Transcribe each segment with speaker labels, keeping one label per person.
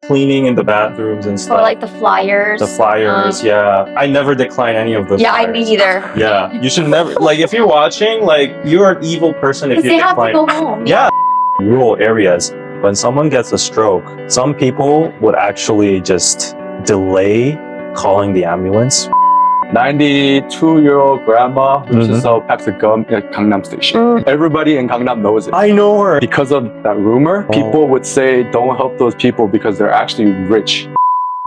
Speaker 1: cleaning in the bathrooms and
Speaker 2: Or
Speaker 1: stuff.
Speaker 2: like the flyers.
Speaker 1: The flyers, yeah. I never decline any of those.
Speaker 2: Yeah,
Speaker 1: flyers.
Speaker 2: me neither.
Speaker 1: Yeah, you should never, like, if you're watching, like, you're an evil person if you
Speaker 2: Because they have to
Speaker 1: decline.
Speaker 2: go home.
Speaker 1: Yeah. Rural areas, when someone gets a stroke, some people would actually just delay calling the ambulance.
Speaker 3: 92-year-old grandma who just sells packs of gum at Gangnam Station. Everybody in Gangnam knows it.
Speaker 1: I know her.
Speaker 3: Because of that rumor, people would say don't help those people because they're actually rich.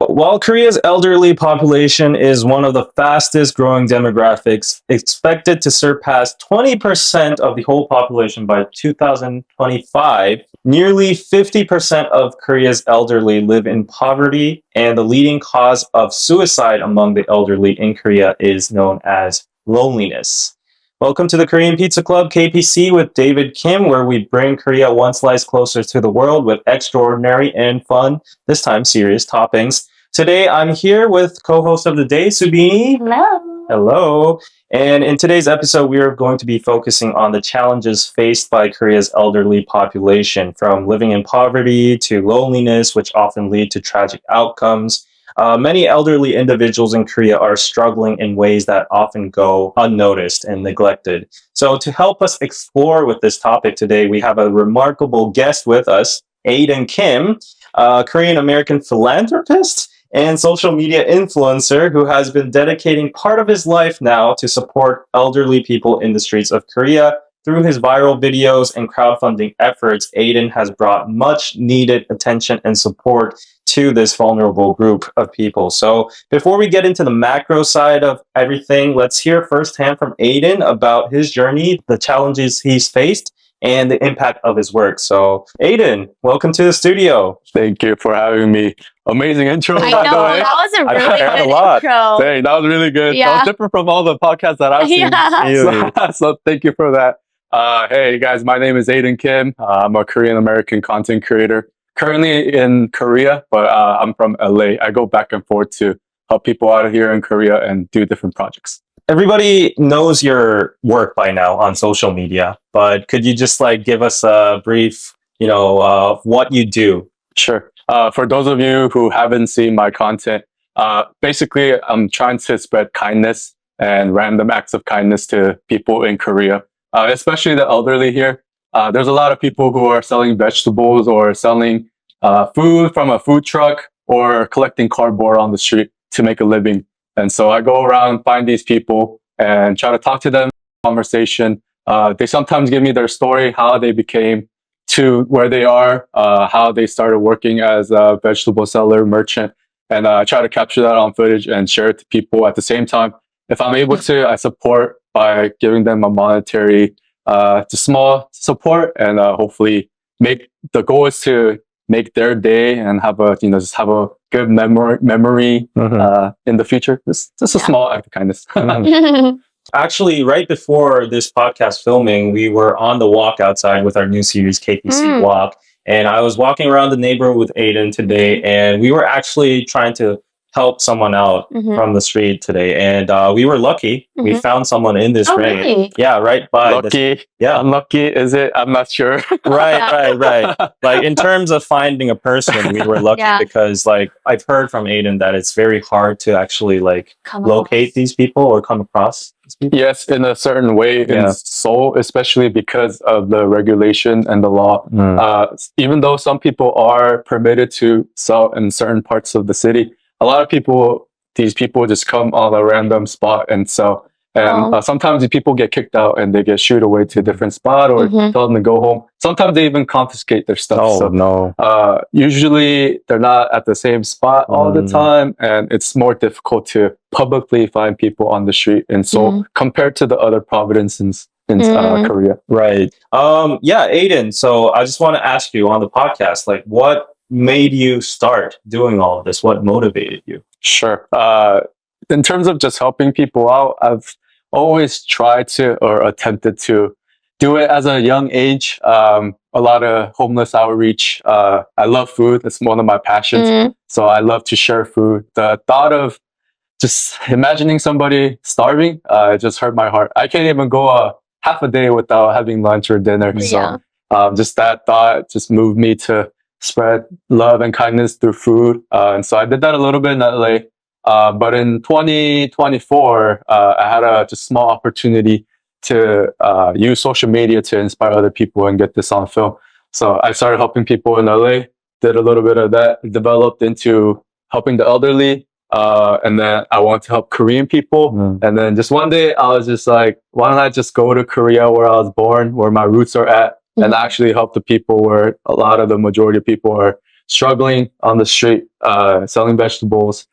Speaker 1: While Korea's elderly population is one of the fastest growing demographics, expected to surpass 20% of the whole population by 2025, nearly 50% of Korea's elderly live in poverty, and the leading cause of suicide among the elderly in Korea is known as loneliness. Welcome to the Korean Pizza Club, KPC, with David Kim, where we bring Korea one slice closer to the world with extraordinary and fun, this time serious toppings. Today, I'm here with co-host of the day, Soobin.
Speaker 2: Hello.
Speaker 1: Hello. And in today's episode, we are going to be focusing on the challenges faced by Korea's elderly population, from living in poverty to loneliness, which often lead to tragic outcomes. Many elderly individuals in Korea are struggling in ways that often go unnoticed and neglected. So to help us explore with this topic today, we have a remarkable guest with us, Aiden Kim, a Korean-American philanthropist and social media influencer who has been dedicating part of his life now to support elderly people in the streets of Korea. Through his viral videos and crowdfunding efforts, Aiden has brought much needed attention and support to this vulnerable group of people. So before we get into the macro side of everything, let's hear firsthand from Aiden about his journey, the challenges he's faced, and the impact of his work. So Aiden, welcome to the studio.
Speaker 3: Thank you for having me. Amazing intro,
Speaker 2: I
Speaker 3: by
Speaker 2: know,
Speaker 3: the way.
Speaker 2: that was a
Speaker 1: I
Speaker 2: really
Speaker 1: prepared a
Speaker 2: good
Speaker 1: lot.
Speaker 2: intro.
Speaker 3: Dang, that was really good. That
Speaker 2: Yeah.
Speaker 3: was different from all the podcasts that I've seen.
Speaker 2: Yeah.
Speaker 3: So thank you for that. Hey guys, my name is Aiden Kim. I'm a Korean American content creator. Currently in Korea, but I'm from LA. I go back and forth to help people out here in Korea and do different projects.
Speaker 1: Everybody knows your work by now on social media, but could you just like give us a brief, what you do?
Speaker 3: Sure. For those of you who haven't seen my content, basically I'm trying to spread kindness and random acts of kindness to people in Korea, especially the elderly here. There's a lot of people who are selling vegetables or selling food from a food truck or collecting cardboard on the street to make a living. And so I go around, find these people and try to talk to them, conversation. They sometimes give me their story, how they became to where they are, how they started working as a vegetable seller, merchant, and I try to capture that on footage and share it to people. At the same time, if I'm able to, I support by giving them a monetary, small support, and hopefully the goal is to make their day and have a, just have a good memory in the future. Just a small act of kindness.
Speaker 1: Actually, right before this podcast filming, we were on the walk outside with our new series, KPC Walk. And I was walking around the neighborhood with Aiden today, and we were actually trying to help someone out from the street today. And we were lucky. We found someone in this rain.
Speaker 2: Really?
Speaker 1: Yeah, right by
Speaker 3: Lucky.
Speaker 1: Yeah.
Speaker 3: Unlucky, is it? I'm not sure.
Speaker 1: Right. Like in terms of finding a person, we were lucky because like I've heard from Aiden that it's very hard to actually like locate these people or come across these people.
Speaker 3: Yes, in a certain way in Seoul, especially because of the regulation and the law. Even though some people are permitted to sell in certain parts of the city, a lot of these people just come on a random spot and sell. And sometimes the people get kicked out and they get shooed away to a different spot or tell them to go home. Sometimes they even confiscate their stuff.
Speaker 1: Oh, no.
Speaker 3: Usually they're not at the same spot all the time. And it's more difficult to publicly find people on the street in Seoul compared to the other provinces in Korea.
Speaker 1: Right. Aiden. So I just want to ask you on the podcast, like what made you start doing all of this? What motivated you?
Speaker 3: Sure. In terms of just helping people out, I've always tried to or attempted to do it as a young age. A lot of homeless outreach. I love food. It's one of my passions. So I love to share food. The thought of just imagining somebody starving, it just hurt my heart. I can't even go half a day without having lunch or dinner. So just that thought just moved me to spread love and kindness through food. And so I did that a little bit in LA. But in 2024, I had a just small opportunity to use social media to inspire other people and get this on film. So I started helping people in LA, did a little bit of that, developed into helping the elderly. And then I wanted to help Korean people. And then just one day I was just like, why don't I just go to Korea where I was born, where my roots are at, and actually help the people where a lot of the majority of people are struggling on the street, selling vegetables,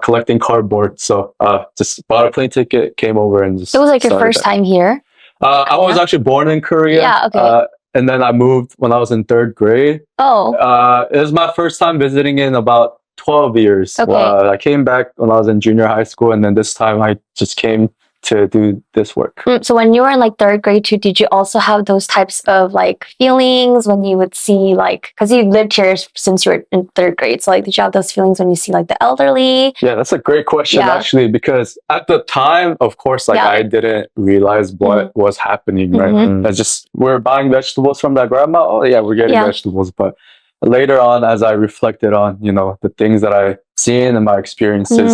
Speaker 3: collecting cardboard. So just bought a plane ticket, came over, and just
Speaker 2: It was like your
Speaker 3: started
Speaker 2: first
Speaker 3: that.
Speaker 2: time here?
Speaker 3: I was actually born in Korea.
Speaker 2: Yeah, okay.
Speaker 3: And then I moved when I was in 3rd grade.
Speaker 2: Oh,
Speaker 3: It was my first time visiting in about 12 years.
Speaker 2: Okay.
Speaker 3: I came back when I was in junior high school, and then this time I just came to do this work.
Speaker 2: so when you were in like 3rd grade too, did you also have those types of like feelings when you would see like, because you lived here since you were in 3rd grade, so like did you have those feelings when you see like the elderly?
Speaker 3: Yeah, that's a great question,
Speaker 2: Yeah.
Speaker 3: actually, because at the time, of course, like
Speaker 2: Yeah.
Speaker 3: I didn't realize what was happening, right?
Speaker 2: Mhm.
Speaker 3: I just, we're buying vegetables from that grandma. Oh yeah, we're getting
Speaker 2: Yeah.
Speaker 3: vegetables. But later on, as I reflected on, you know, the things that I've seen and my experiences,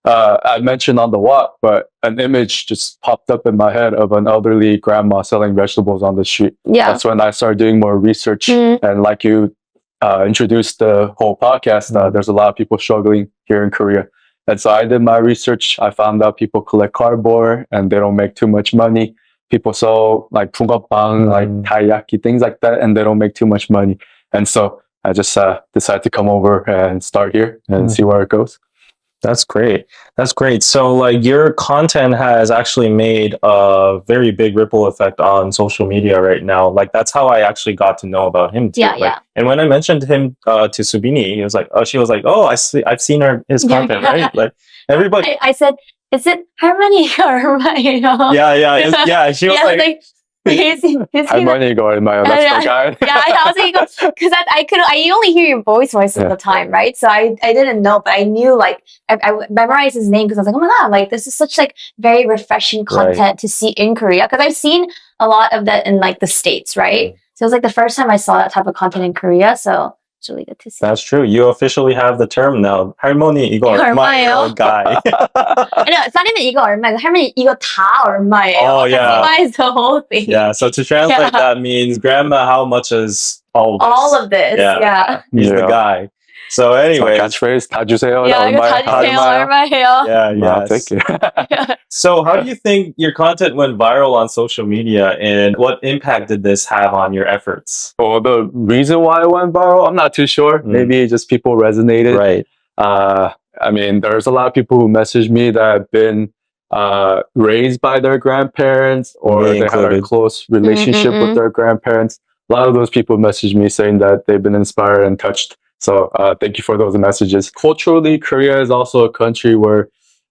Speaker 3: I mentioned on the walk, but an image just popped up in my head of an elderly grandma selling vegetables on the street.
Speaker 2: Yeah.
Speaker 3: That's when I started doing more research. And like you introduced the whole podcast, there's a lot of people struggling here in Korea. And so I did my research. I found out people collect cardboard and they don't make too much money. People sell like 붕어빵, like taiyaki, things like that, and they don't make too much money. And so I just decided to come over and start here and see where it goes.
Speaker 1: That's great. That's great. So like your content has actually made a very big ripple effect on social media right now. Like that's how I actually got to know about him too.
Speaker 2: Yeah,
Speaker 1: Like,
Speaker 2: yeah.
Speaker 1: And when I mentioned him to Soobin, he was like, she was like, oh, I've seen his content, right? Like everybody.
Speaker 2: I said, is it Harmony or my?
Speaker 1: Yeah. She was
Speaker 2: Yeah,
Speaker 1: like
Speaker 2: is he
Speaker 3: I'm running going, my that's the guy.
Speaker 2: yeah, I was like, because I only hear your voice most of the time, right? So I didn't know, but I knew like I memorized his name because I was like, oh my god, like this is such like very refreshing content to see in Korea, because I've seen a lot of that in like the States, right? So it was like the first time I saw that type of content in Korea, so it's really good to see.
Speaker 1: That's true. You officially have the term now. 할머니 이거 얼마예요? Guy.
Speaker 2: No, it's not even 이거 얼마예요. 할머니 이거 다 얼마예요.
Speaker 1: Oh, yeah.
Speaker 2: That is the whole thing.
Speaker 1: Yeah. So to translate that means grandma, how much is all of this?
Speaker 2: All of this. Yeah.
Speaker 1: He's the guy. So anyway,
Speaker 3: catchphrase 다 주세요.
Speaker 2: Yeah, 이거 다 주세요. 얼마예요.
Speaker 1: yeah.
Speaker 3: Thank you.
Speaker 1: So how do you think your content went viral on social media, and what impact did this have on your efforts?
Speaker 3: Well, the reason why it went viral, I'm not too sure. Maybe just people resonated.
Speaker 1: Right.
Speaker 3: I mean, there's a lot of people who message me that have been raised by their grandparents, or
Speaker 1: Me
Speaker 3: they had a
Speaker 1: included.
Speaker 3: close relationship with their grandparents. A lot of those people message me saying that they've been inspired and touched. So thank you for those messages. Culturally, Korea is also a country where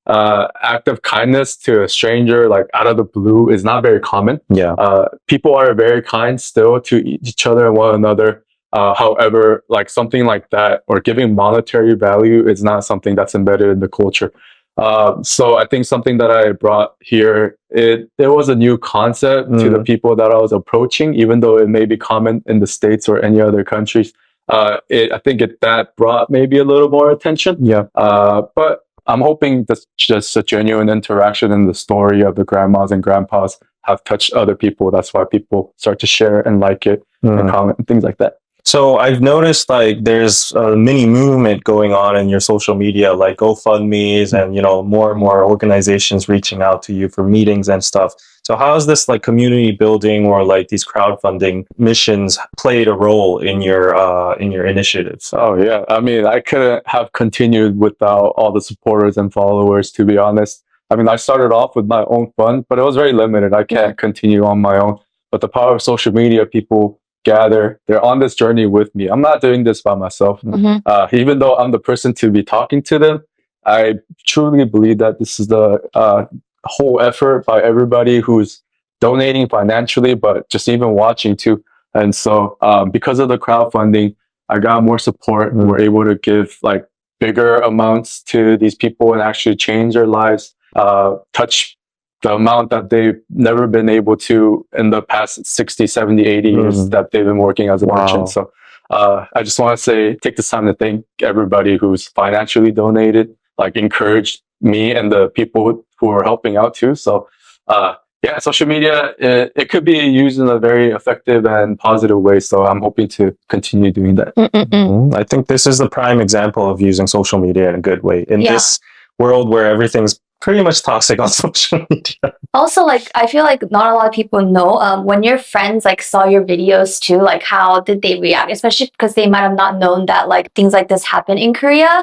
Speaker 3: act of kindness to a stranger, like out of the blue, is not very common.
Speaker 1: Yeah.
Speaker 3: People are very kind still to each other and one another. However, like something like that, or giving monetary value, is not something that's embedded in the culture. So I think something that I brought here, it was a new concept to the people that I was approaching, even though it may be common in the States or any other countries. I think that brought maybe a little more attention.
Speaker 1: Yeah.
Speaker 3: But I'm hoping that's just a genuine interaction in the story of the grandmas and grandpas have touched other people. That's why people start to share and like it and comment and things like that.
Speaker 1: So I've noticed like there's a mini movement going on in your social media, like GoFundMe's and, more and more organizations reaching out to you for meetings and stuff. So how has this like community building or like these crowdfunding missions played a role in your initiatives?
Speaker 3: Oh yeah. I mean, I couldn't have continued without all the supporters and followers, to be honest. I mean, I started off with my own fund, but it was very limited. I can't continue on my own. But the power of social media, people gather, they're on this journey with me. I'm not doing this by myself. Even though I'm the person to be talking to them, I truly believe that this is the whole effort by everybody who's donating financially, but just even watching too. And so because of the crowdfunding, I got more support. We're able to give like bigger amounts to these people and actually change their lives, touch the amount that they've never been able to in the past 60, 70, 80 years that they've been working as a merchant. So I just want to say, take this time to thank everybody who's financially donated, like encouraged me and the people who are helping out too. So, yeah, social media, it could be used in a very effective and positive way. So I'm hoping to continue doing that.
Speaker 1: I think this is the prime example of using social media in a good way in this world where everything's pretty much toxic on social media.
Speaker 2: Also, like, I feel like not a lot of people know when your friends like saw your videos too, like how did they react? Especially because they might have not known that like things like this happen in Korea.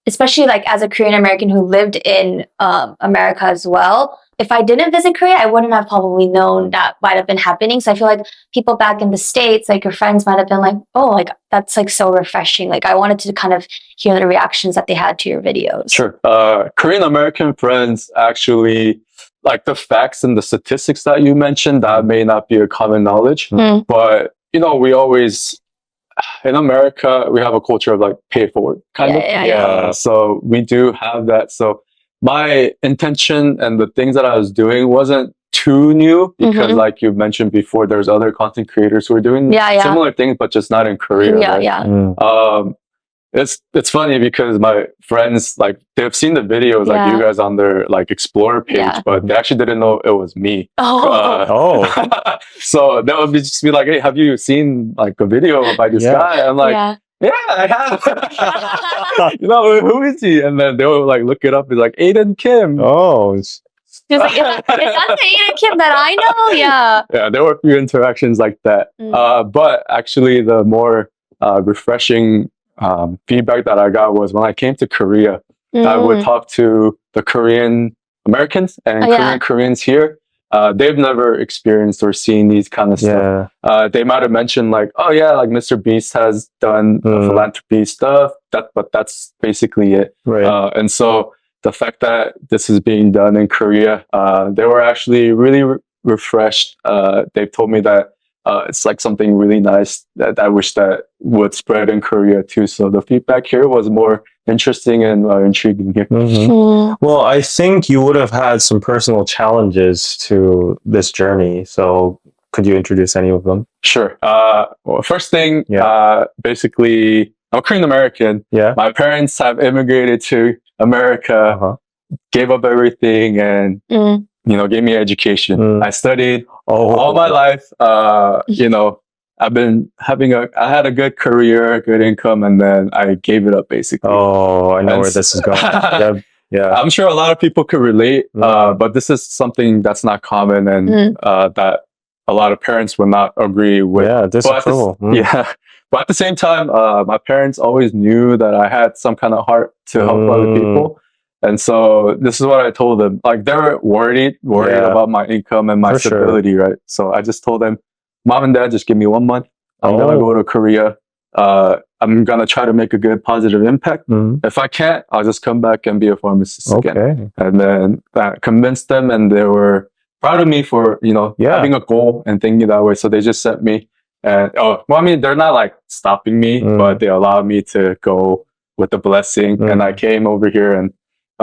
Speaker 2: Especially like as a Korean American who lived in America as well. If I didn't visit Korea, I wouldn't have probably known that might have been happening. So I feel like people back in the States, like your friends might have been like, oh, like that's like so refreshing. Like I wanted to kind of hear the reactions that they had to your videos.
Speaker 3: Sure. Korean American friends actually, like the facts and the statistics that you mentioned, that may not be a common knowledge. But, you know, we always, in America, we have a culture of like pay it forward kind of. So we do have that. So my intention and the things that I was doing wasn't too new because like you mentioned before, there's other content creators who are doing similar things, but just not in Korea. Right? It's funny because my friends, like, they've seen the videos, like you guys on their like Explorer page, but they actually didn't know it was me. So that would just be like, hey, have you seen like a video by this guy? I'm like, yeah, I have. You know, who is he? And then they would like look it up. It's like Aiden Kim.
Speaker 2: It's like, is that the Aiden Kim that I know?
Speaker 3: Yeah, there were a few interactions like that. But actually, the more refreshing feedback that I got was when I came to Korea, I would talk to the Korean Americans and Koreans here. They've never experienced or seen these kind of stuff. They might have mentioned like, oh yeah, like Mr. Beast has done philanthropy stuff, but that's basically it. And so the fact that this is being done in Korea, they were actually really refreshed. They've told me that it's like something really nice that I wish that would spread in Korea too. So the feedback here was more interesting and intriguing here.
Speaker 1: Well, I think you would have had some personal challenges to this journey. So could you introduce any of them?
Speaker 3: Sure. Well, first thing, basically, I'm Korean American. My parents have immigrated to America, gave up everything, and you know, gave me an education. I studied all my life. You know, I've been I had a good career, good income, and then I gave it up basically.
Speaker 1: I know where this is going.
Speaker 3: I'm sure a lot of people could relate, but this is something that's not common and that a lot of parents would not agree with.
Speaker 1: Disapproval.
Speaker 3: But at the same time, my parents always knew that I had some kind of heart to help other people. And so this is what I told them. Like, they were worried about my income and my stability, right? So I just told them, Mom and Dad, just give me 1 month. I'm going to go to Korea. I'm going to try to make a good positive impact. If I can't, I'll just come back and be a pharmacist again. And then that convinced them, and they were proud of me for, you know, having a goal and thinking that way. So they just sent me. And, well, I mean, they're not like stopping me, but they allowed me to go with the blessing. And I came over here, and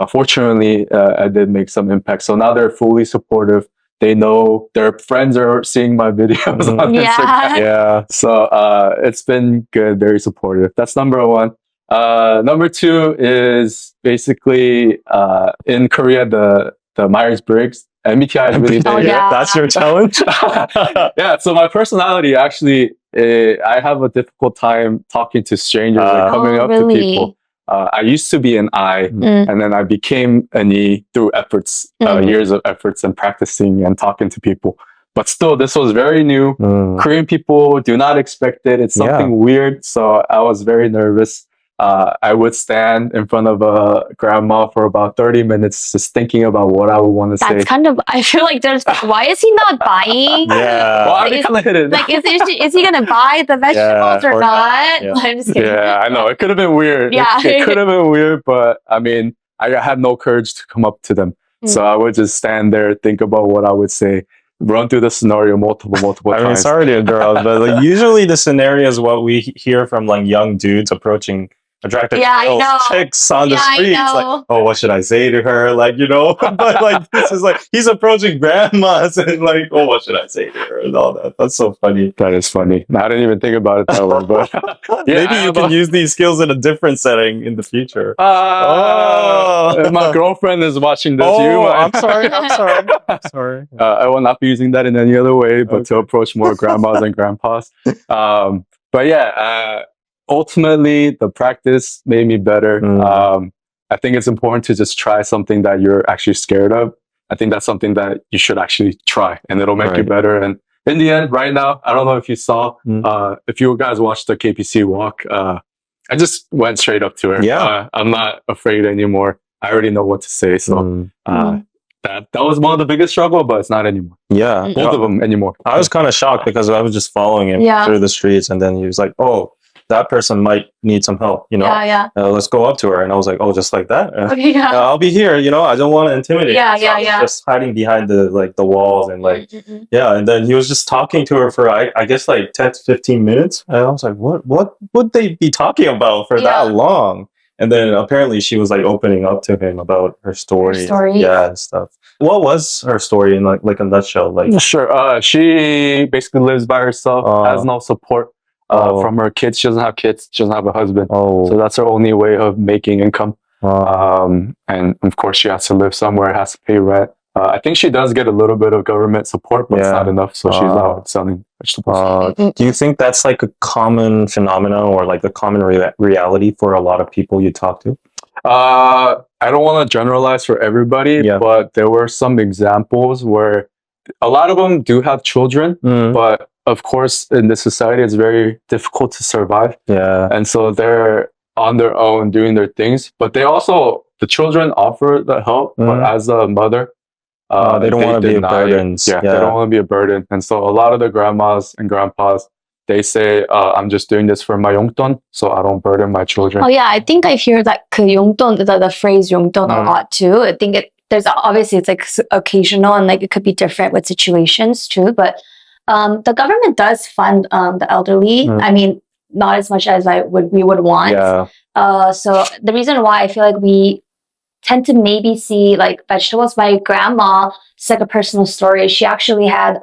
Speaker 3: fortunately, I did make some impact. So now they're fully supportive. They know their friends are seeing my videos on Instagram. So it's been good, very supportive. That's number one. Number two is basically in Korea, the Myers-Briggs MBTI is really big.
Speaker 1: That's your challenge?
Speaker 3: So my personality actually, I have a difficult time talking to strangers and coming up to people. I used to be an I, and then I became an E through efforts, years of efforts and practicing and talking to people. But still, this was very new. Korean people do not expect it. It's something weird. So I was very nervous. I would stand in front of a grandma for about 30 minutes just thinking about what I would want to say.
Speaker 2: That's kind of, I feel like there's, why is he not buying?
Speaker 3: Well, I kind of hit it.
Speaker 2: Like, is he going to buy the vegetables or not? I'm just kidding.
Speaker 3: I know. It could have been weird. It could have been weird, but I mean, I had no courage to come up to them. So I would just stand there, think about what I would say, run through the scenario multiple times.
Speaker 1: I mean, sorry to interrupt, but like, usually the scenario is what we hear from like young dudes approaching attractive
Speaker 2: Yeah, I
Speaker 1: girls,
Speaker 2: know.
Speaker 1: chicks on the
Speaker 2: Yeah, I
Speaker 1: streets. Like,
Speaker 2: know.
Speaker 1: oh, what should I say to her? Like, you know, but like this is like he's approaching grandmas and like, oh, what should I say to her and all that. That's so funny.
Speaker 3: That is funny. I didn't even think about it that way, but
Speaker 1: Maybe you can use these skills in a different setting in the future.
Speaker 3: If my girlfriend is watching this, you might.
Speaker 1: I'm sorry. I'm sorry.
Speaker 3: I will not be using that in any other way, but to approach more grandmas and grandpas. But yeah, ultimately, the practice made me better. I think it's important to just try something that you're actually scared of. I think that's something that you should actually try, and it'll make you better. And in the end, right now, I don't know if you saw, if you guys watched the KPC walk, I just went straight up to her.
Speaker 1: Yeah.
Speaker 3: I'm not afraid anymore. I already know what to say. So that was one of the biggest struggle, but it's not anymore.
Speaker 1: Yeah.
Speaker 3: Both of them anymore.
Speaker 1: I was kind of shocked because I was just following him through the streets, and then he was like, oh, that person might need some help, you know? Let's go up to her. And I was like, oh, just like that? I'll be here, you know? I don't want to intimidate. Just hiding behind the walls and like, and then he was just talking to her for, I guess, like 10 to 15 minutes. And I was like, what would they be talking about for that long? And then apparently she was like opening up to him about her story. And stuff. What was her story in like a nutshell? Like,
Speaker 3: sure. She basically lives by herself, has no support. From her kids. She doesn't have kids. She doesn't have a husband. So that's her only way of making income. And of course, she has to live somewhere, has to pay rent. I think she does get a little bit of government support, but it's not enough. So she's out selling vegetables.
Speaker 1: Do you think that's like a common phenomenon or like a common reality for a lot of people you talk to?
Speaker 3: I don't want to generalize for everybody, but there were some examples where a lot of them do have children, but of course, in this society, it's very difficult to survive. And so they're on their own doing their things, but the children offer the help, but as a mother,
Speaker 1: they don't want to be a burden.
Speaker 3: They don't want to be a burden. And so a lot of the grandmas and grandpas, they say, I'm just doing this for my 용돈, so I don't burden my children.
Speaker 2: Oh yeah, I think I hear that 그 용돈, the phrase 용돈 a lot too. I think there's obviously it's like occasional and like it could be different with situations too, but the government does fund the elderly. I mean, not as much as we would want. So the reason why I feel like we tend to maybe see like vegetables. My grandma, it's like a personal story. She actually had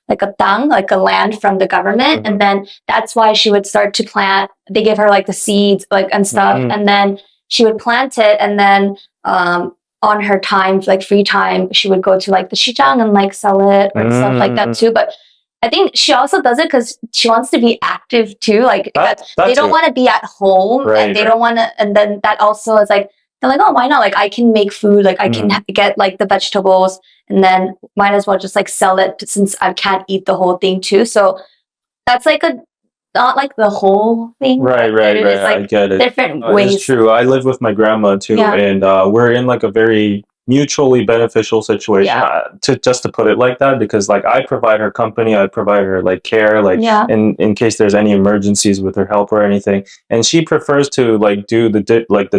Speaker 2: like a tang, like a land from the government, and then that's why she would start to plant. They give her like the seeds, like and stuff, and then she would plant it, and then on her time, like free time, she would go to like the 시장 and like sell it or stuff like that too. But I think she also does it because she wants to be active too. Like they don't want to be at home, and they don't want to. And then that also is like they're like, oh, why not? Like I can make food. Like I can get like the vegetables, and then might as well just like sell it since I can't eat the whole thing too. So that's like not like the whole thing.
Speaker 1: Right.
Speaker 2: It's like
Speaker 1: I get it.
Speaker 2: different ways.
Speaker 1: It's true. I live with my grandma too, and we're in like a very mutually beneficial situation, to put it like that, because like I provide her company, I provide her like care, like in case there's any emergencies with her help or anything, and she prefers to like do the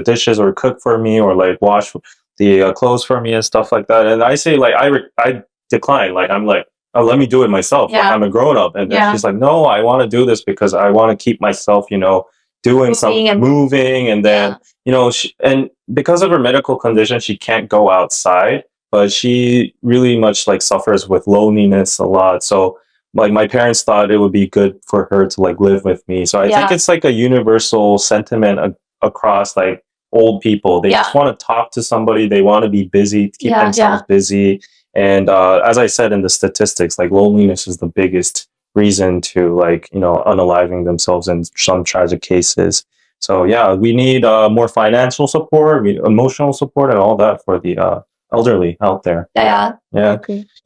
Speaker 1: dishes or cook for me or like wash the clothes for me and stuff like that. And I say like I decline, like I'm like, oh, let me do it myself. Like, I'm a grown up, and then she's like, no, I want to do this because I want to keep myself, you know, doing something, moving, and then you know, and because of her medical condition, she can't go outside, but she really much like suffers with loneliness a lot. So like my parents thought it would be good for her to like live with me. So I think it's like a universal sentiment across like old people. They just want to talk to somebody. They want to be busy, keep themselves busy. And as I said in the statistics, like loneliness is the biggest reason to like, you know, unaliving themselves in some tragic cases. So yeah, we need more financial support, emotional support, and all that for the elderly out there. Yeah.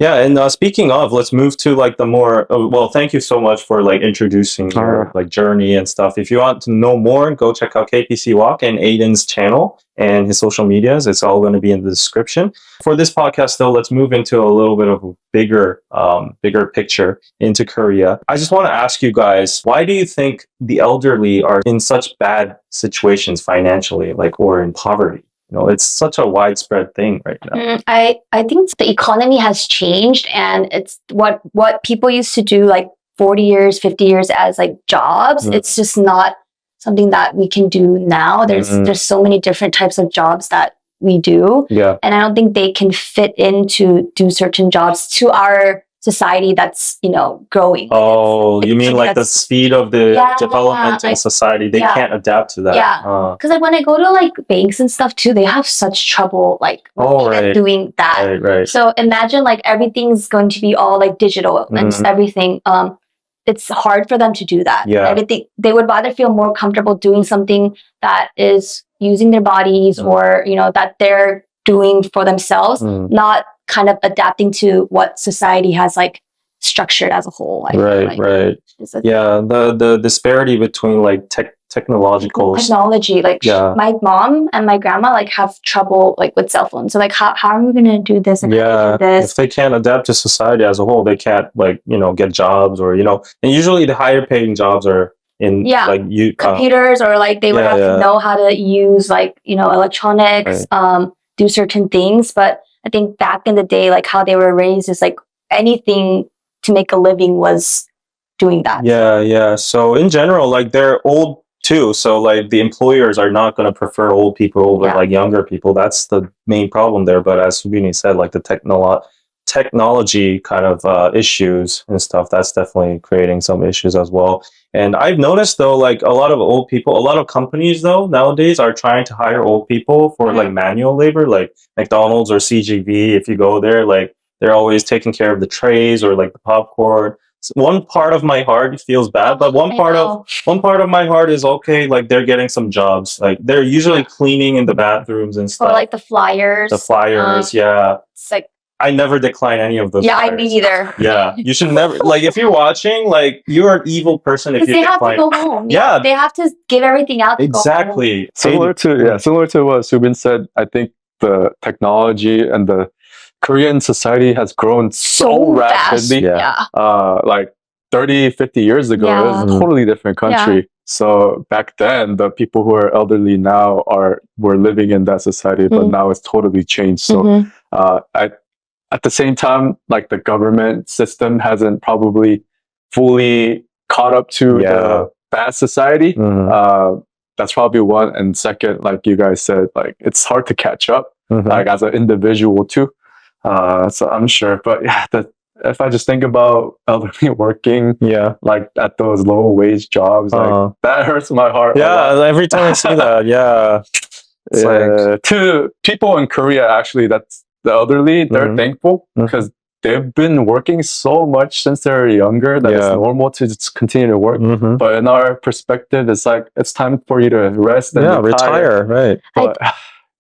Speaker 1: And speaking of, let's move to like the more. Well, thank you so much for like introducing your like journey and stuff. If you want to know more, go check out KPC Walk and Aiden's channel and his social medias. It's all going to be in the description. For this podcast, though, let's move into a little bit of a bigger picture into Korea. I just want to ask you guys, why do you think the elderly are in such bad situations financially, like, or in poverty? You know, it's such a widespread thing right now.
Speaker 2: I think the economy has changed, and it's what people used to do like 40 years, 50 years as like jobs. It's just not something that we can do now. There's so many different types of jobs that we do.
Speaker 1: Yeah.
Speaker 2: And I don't think they can fit into do certain jobs to our society that's, growing.
Speaker 1: Oh, you mean like the speed of the development in society? They can't adapt to that.
Speaker 2: Yeah. Because when I go to banks and stuff too, they have such trouble doing that.
Speaker 1: Right.
Speaker 2: So imagine everything's going to be all digital and just everything. It's hard for them to do that.
Speaker 1: Yeah.
Speaker 2: Everything, they would rather feel more comfortable doing something that is using their bodies or, that they're doing for themselves, not kind of adapting to what society has structured as a whole.
Speaker 1: Right. Yeah. The disparity between technological
Speaker 2: technology, my mom and my grandma have trouble with cell phones. So how are we gonna do this and do this?
Speaker 1: If they can't adapt to society as a whole, they can't get jobs or and usually the higher paying jobs are in
Speaker 2: computers or they would have to know how to use electronics, do certain things. But I think back in the day, how they were raised is anything to make a living was doing that.
Speaker 1: Yeah. So in general, they're old too. So the employers are not going to prefer old people over younger people. That's the main problem there. But as Soobin said, the technology kind of issues and stuff, that's definitely creating some issues as well. And I've noticed though, a lot of old people, a lot of companies though nowadays are trying to hire old people for manual labor, like McDonald's or CGV. If you go there, they're always taking care of the trays or the popcorn. So one part of my heart feels bad, but one part of my heart is okay. They're getting some jobs. They're usually cleaning in the bathrooms and stuff.
Speaker 2: Or the flyers.
Speaker 1: Yeah.
Speaker 2: It's
Speaker 1: I never decline any of those.
Speaker 2: Yeah, I me neither.
Speaker 1: Yeah, you should never if you're watching, you're an evil person if you
Speaker 2: they
Speaker 1: decline.
Speaker 2: have to go home.
Speaker 1: Yeah,
Speaker 2: they have to give everything out. To
Speaker 1: exactly.
Speaker 3: Similar to what Soobin said, I think the technology and the Korean society has grown so rapidly.
Speaker 2: Yeah.
Speaker 3: 30, 50 years ago, it was a totally different country.
Speaker 2: Yeah.
Speaker 3: So back then, the people who are elderly now were living in that society, but now it's totally changed. So at the same time, the government system hasn't probably fully caught up to the fast society. That's probably one. And second, like you guys said, it's hard to catch up, as an individual too. So I'm sure, but if I just think about elderly working, at those low wage jobs, that hurts my heart.
Speaker 1: Yeah, every time I see that,
Speaker 3: it's to people in Korea, actually, that's the elderly, they're thankful because they've been working so much since they're younger that it's normal to just continue to work. But in our perspective, it's it's time for you to rest and retire.
Speaker 1: Right.
Speaker 3: But,
Speaker 2: I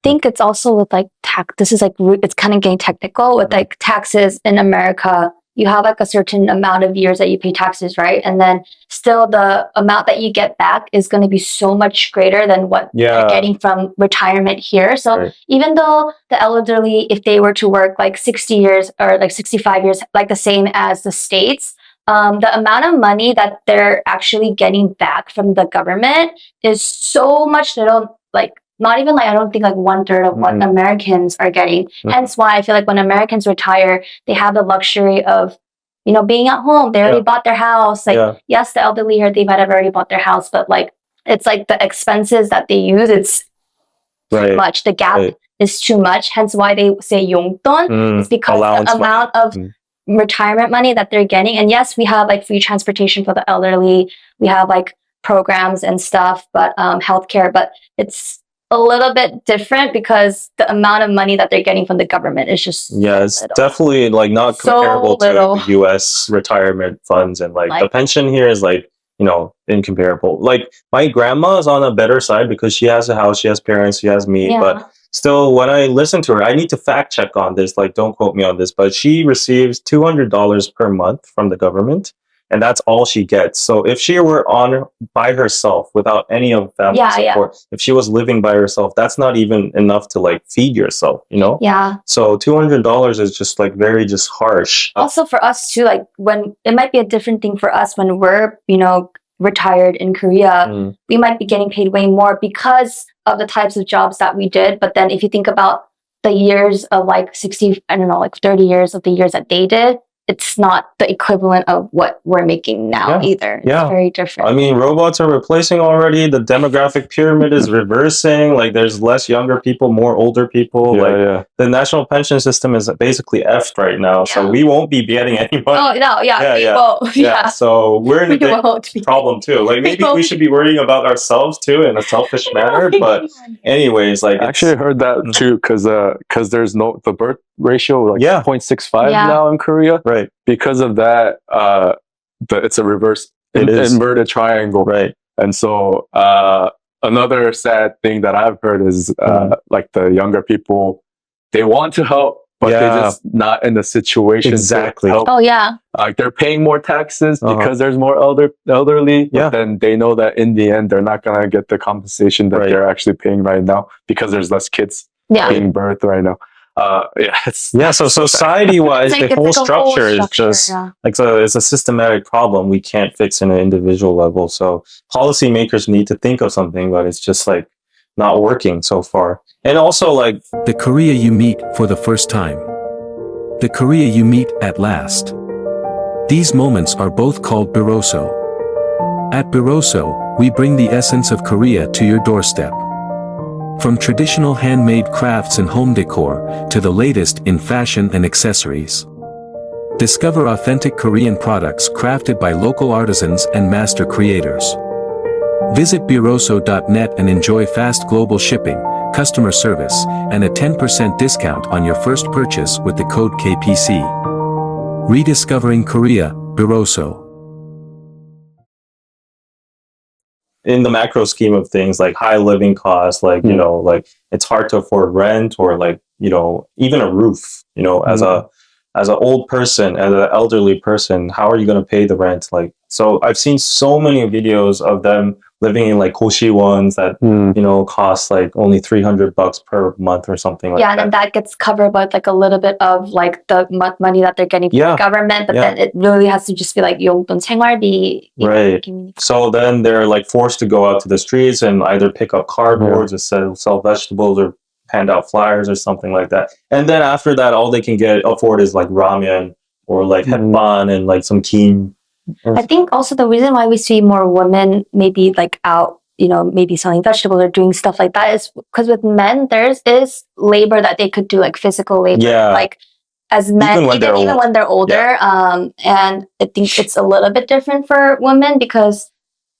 Speaker 2: think it's also with tax. This is it's kind of getting technical with taxes in America. You have a certain amount of years that you pay taxes, right? And then still the amount that you get back is going to be so much greater than what you're getting from retirement here. So even though the elderly, if they were to work 60 years or 65 years, the same as the States, the amount of money that they're actually getting back from the government is so much they don't not even I don't think 1/3 of what Americans are getting. Hence why I feel when Americans retire, they have the luxury of, being at home. They already bought their house. Yes, the elderly here, they might have already bought their house, but it's the expenses that they use, it's too much. The gap is too much. Hence why they say 용돈. It's because the amount of retirement money that they're getting. And yes, we have free transportation for the elderly. We have programs and stuff, but healthcare, but it's a little bit different because the amount of money that they're getting from the government is just
Speaker 1: it's definitely not comparable to the US retirement funds, and the pension here is incomparable. My grandma is on a better side because she has a house, she has parents, she has me, but still when I listen to her, I need to fact check on this, don't quote me on this, but she receives $200 per month from the government. And that's all she gets. So if she were on by herself without any of family support, if she was living by herself, that's not even enough to feed yourself,
Speaker 2: Yeah.
Speaker 1: So $200 is just very just harsh.
Speaker 2: Also for us too, when it might be a different thing for us when we're, retired in Korea, we might be getting paid way more because of the types of jobs that we did. But then if you think about the years of 60, I don't know, 30 years of the years that they did, it's not the equivalent of what we're making now either. It's very different.
Speaker 1: I mean, robots are replacing already. The demographic pyramid is reversing. Like, there's less younger people, more older people. The national pension system is basically effed right now, so we won't be getting any money.
Speaker 2: Oh no, we won't.
Speaker 1: So we're in a big problem too. Like, maybe we should be worrying about ourselves too in a selfish manner. But anyways, like,
Speaker 3: actually, I heard that too, because there's the birth ratio like 0.65 now in Korea.
Speaker 1: Right.
Speaker 3: Because of that, it's a reverse inverted triangle.
Speaker 1: Right.
Speaker 3: And so another sad thing that I've heard is like the younger people, they want to help, but they're just not in the situation to help.
Speaker 2: Oh yeah.
Speaker 3: Like, they're paying more taxes because there's more elderly. But then they know that in the end they're not gonna get the compensation that they're actually paying right now because there's less kids being birthed right now.
Speaker 1: So society-wise, the whole structure is just like it's a systematic problem we can't fix in an individual level. So policymakers need to think of something, but it's just like not working so far. And also, like,
Speaker 4: the Korea you meet for the first time, the Korea you meet at last. These moments are both called biroso. At biroso, we bring the essence of Korea to your doorstep. From traditional handmade crafts and home decor to the latest in fashion and accessories. Discover authentic Korean products crafted by local artisans and master creators. Visit biroso.net and enjoy fast global shipping, customer service, and a 10% discount on your first purchase with the code KPC. Rediscovering Korea, biroso.
Speaker 1: In the macro scheme of things, like high living costs, like, you know, like it's hard to afford rent or like, you know, even a roof, you know, as an old person, as an elderly person, how are you going to pay the rent? Like, so I've seen so many videos of them living in like koshi ones that, you know, cost like only $300 per month or something like that.
Speaker 2: Yeah, and then that gets covered by like a little bit of like the money that they're getting from the government, but then it really has to just be like 용돈 생활비.
Speaker 1: Right. So then they're like forced to go out to the streets and either pick up cardboards or sell vegetables or hand out flyers or something like that. And then after that, all they can afford is like ramen or like hetbahn and like some kim.
Speaker 2: I think also the reason why we see more women maybe like out, you know, maybe selling vegetables or doing stuff like that is because with men, is labor that they could do, like physical labor. Yeah. Like as men, even when they're older. And I think it's a little bit different for women because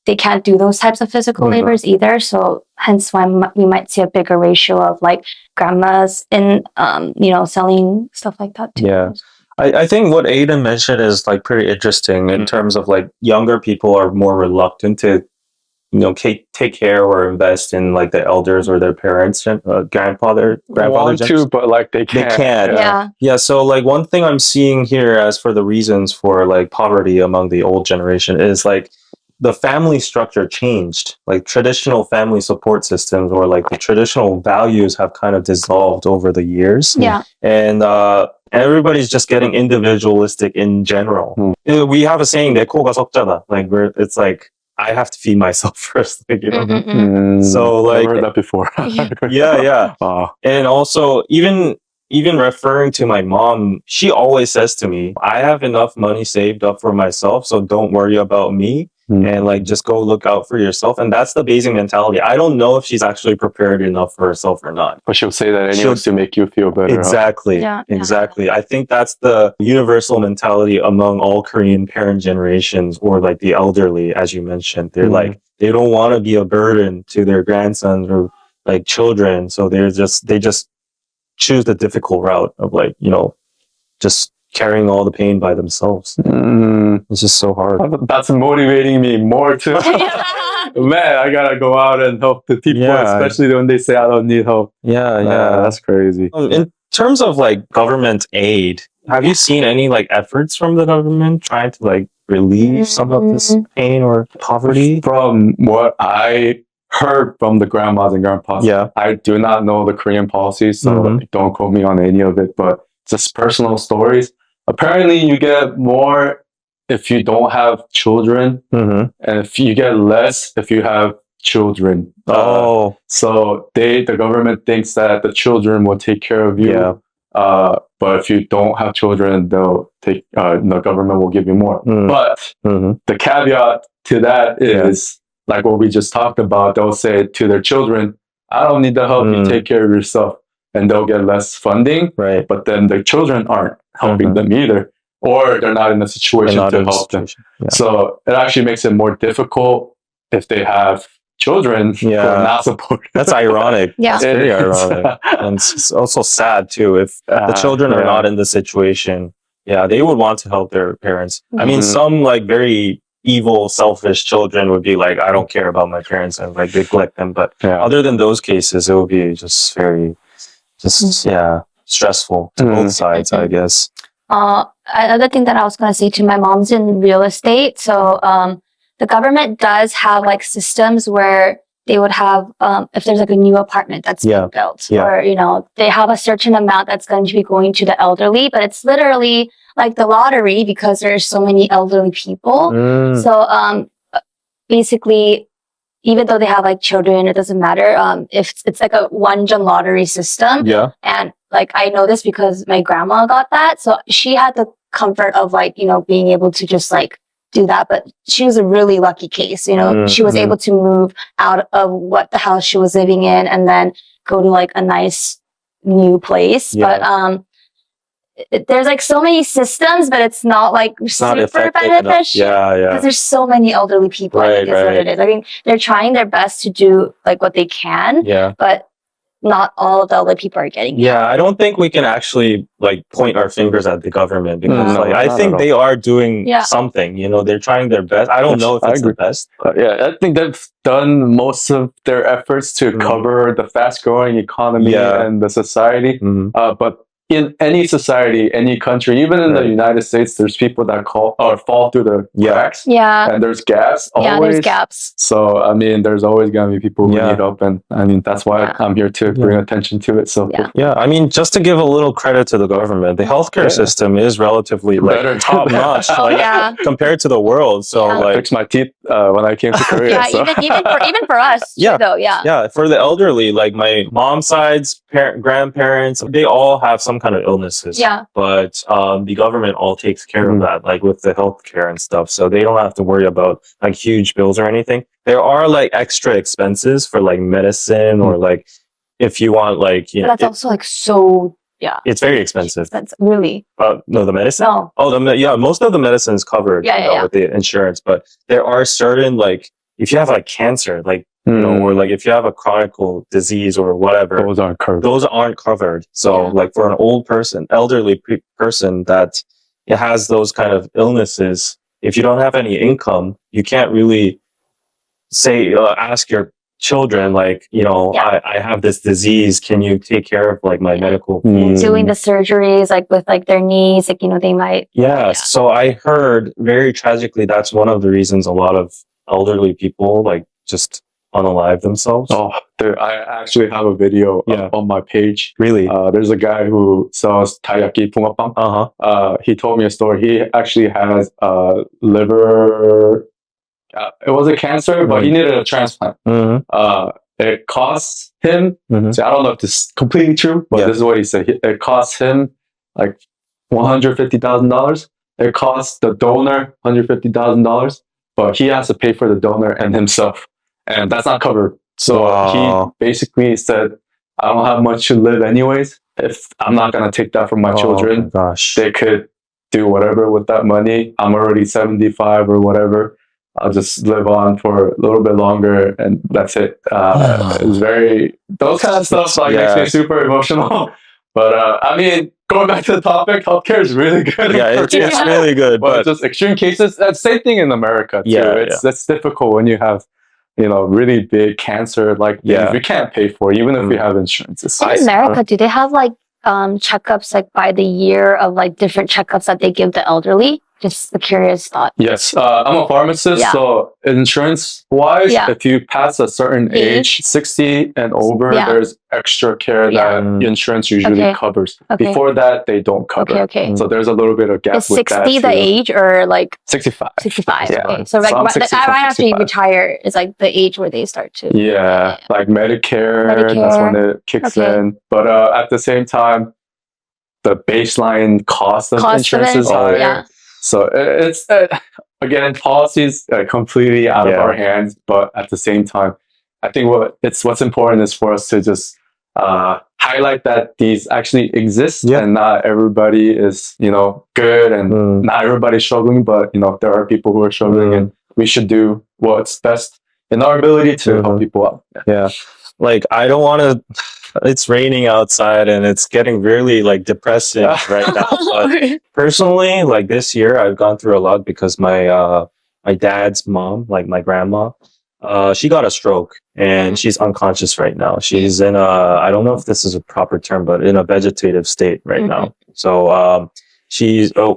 Speaker 2: they can't do those types of physical labors either. So hence why we might see a bigger ratio of like grandmas in, you know, selling stuff like that too.
Speaker 1: Yeah. I think what Aiden mentioned is like pretty interesting in terms of like younger people are more reluctant to, you know, take care or invest in like the elders or their parents, grandfather.
Speaker 3: Want to, but like they can't.
Speaker 1: They can't. Yeah. So like one thing I'm seeing here as for the reasons for like poverty among the old generation is like the family structure changed. Like traditional family support systems or like the traditional values have kind of dissolved over the years.
Speaker 2: Yeah.
Speaker 1: And everybody's just getting individualistic in general. We have a saying that 코가 석자다. Like it's like I have to feed myself first. Like, you know? So like
Speaker 3: I've heard that before.
Speaker 1: yeah. And also even referring to my mom, she always says to me, I have enough money saved up for myself, so don't worry about me. And like just go look out for yourself. And that's the basic mentality. I don't know if she's actually prepared enough for herself or not.
Speaker 3: But she'll say that anyways to make you feel better.
Speaker 1: Exactly.
Speaker 2: Huh?
Speaker 1: Exactly. I think that's the universal mentality among all Korean parent generations or like the elderly, as you mentioned. They're like, they don't want to be a burden to their grandsons or like children. So they just choose the difficult route of like, you know, just carrying all the pain by themselves. It's just so hard.
Speaker 3: That's motivating me more to man, I gotta go out and help the people, especially when they say I don't need help. That's crazy.
Speaker 1: In terms of like government aid, have you seen any like efforts from the government trying to like relieve some of this pain or poverty?
Speaker 3: From what I heard from the grandmas and grandpas, I do not know the Korean policies, so don't quote me on any of it, but just personal stories. Apparently you get more if you don't have children, and if you get less if you have children. So the government thinks that the children will take care of you But if you don't have children, they'll take, the government will give you more. But the caveat to that is, like what we just talked about, they'll say to their children, I don't need the help, you take care of yourself. And they'll get less funding,
Speaker 1: Right.
Speaker 3: but then their children aren't helping them either, or they're not in a situation to help them.
Speaker 1: Yeah.
Speaker 3: So it actually makes it more difficult if they have children who are not supported.
Speaker 1: That's ironic.
Speaker 2: Yeah.
Speaker 1: It's very ironic. And it's also sad too. If the children are not in the situation, they would want to help their parents. I mean, some like very evil, selfish children would be like, I don't care about my parents and like neglect them. But other than those cases, it would be just very, stressful to both sides, I guess.
Speaker 2: Another thing that I was going to say to my mom's in real estate. So, the government does have like systems where they would have, if there's like a new apartment that's being built, or, you know, they have a certain amount that's going to be going to the elderly, but it's literally like the lottery because there's so many elderly people. So, basically, even though they have like children, it doesn't matter. If it's like a one-gen lottery system. And like, I know this because my grandma got that. So she had the comfort of like, you know, being able to just like do that. But she was a really lucky case, you know, she was able to move out of the house she was living in and then go to like a nice new place. But, there's like so many systems, but it's not like super beneficial. Because there's so many elderly people. I think is what it is. I mean, they're trying their best to do like what they can. But not all of the elderly people are getting it.
Speaker 1: I don't think we can actually like point our fingers at the government because like, I think they are doing something. You know, they're trying their best. I don't know if it's the best.
Speaker 3: I think they've done most of their efforts to cover the fast-growing economy and the society. But in any society, any country, even in the United States, there's people that fall through the cracks. And there's gaps always.
Speaker 2: There's gaps.
Speaker 3: So, I mean, there's always going to be people who need help. And I mean, that's why I'm here to bring attention to it. So,
Speaker 1: I mean, just to give a little credit to the government, the healthcare system is relatively like top notch compared to the world. So, like,
Speaker 3: I fixed my teeth when I came to Korea. So.
Speaker 2: even for us, too, though,
Speaker 1: for the elderly, like my mom's side's grandparents, they all have some kind of illnesses. But the government all takes care of that, like with the healthcare and stuff. So they don't have to worry about like huge bills or anything. There are like extra expenses for like medicine or like if you want like, you know.
Speaker 2: That's also like so,
Speaker 1: it's very expensive.
Speaker 2: That's really.
Speaker 1: No, the medicine?
Speaker 2: No.
Speaker 1: Oh, most of the medicine is covered with the insurance. But there are certain like, if you have like cancer, like, you know, or like if you have a chronic disease or whatever, those aren't covered. So like for an elderly person that has those kind of illnesses, if you don't have any income, you can't really say, ask your children, like, you know, I have this disease. Can you take care of like my medical needs?
Speaker 2: Doing the surgeries, like with like their knees, like, you know, they might.
Speaker 1: So I heard very tragically, that's one of the reasons a lot of elderly people like just unalive themselves.
Speaker 3: I actually have a video on my page.
Speaker 1: Really?
Speaker 3: There's a guy who sells taiyaki 붕어빵. He told me a story. He actually has liver. It was a cancer, but he needed a transplant. It cost him. So I don't know if this is completely true, but this is what he said. It cost him like $150,000. It cost the donor $150,000, but he has to pay for the donor and himself. And that's not covered. So he basically said, I don't have much to live anyways. If I'm not going to take that from my children, they could do whatever with that money. I'm already 75 or whatever. I'll just live on for a little bit longer and that's it. It's very, those kind of stuff like makes me super emotional. But I mean, going back to the topic, healthcare is really good.
Speaker 1: It's really good.
Speaker 3: But just extreme cases, that's the same thing in America too. It's difficult when you have, you know, really big cancer, like we can't pay for, even if we have insurance.
Speaker 2: In America, do they have like checkups like by the year of like different checkups that they give the elderly? Just a curious thought.
Speaker 3: Yes, I'm a pharmacist, so insurance-wise, if you pass a certain age, 60 and over, there's extra care that insurance usually covers. Before that, they don't cover. So there's a little bit of gap
Speaker 2: with
Speaker 3: with that.
Speaker 2: Is 60 the age or like
Speaker 3: 65?
Speaker 2: 65.
Speaker 3: Yeah.
Speaker 2: Okay. So like right after you retire is like the age where they start to.
Speaker 3: Like Medicare. That's when it kicks in. But at the same time, the baseline cost of insurance is higher.
Speaker 2: Yeah.
Speaker 3: So it's again, policies are completely out of our hands, but at the same time, I think what's important is for us to just highlight that these actually exist, and not everybody is good, and not everybody's struggling, but there are people who are struggling, and we should do what's best in our ability to help people out.
Speaker 1: Yeah. Like, I don't want to. It's raining outside and it's getting really like depressing right now. But personally, like this year, I've gone through a lot because my dad's mom, like my grandma, she got a stroke and she's unconscious right now. She's in I don't know if this is a proper term, but in a vegetative state right now. So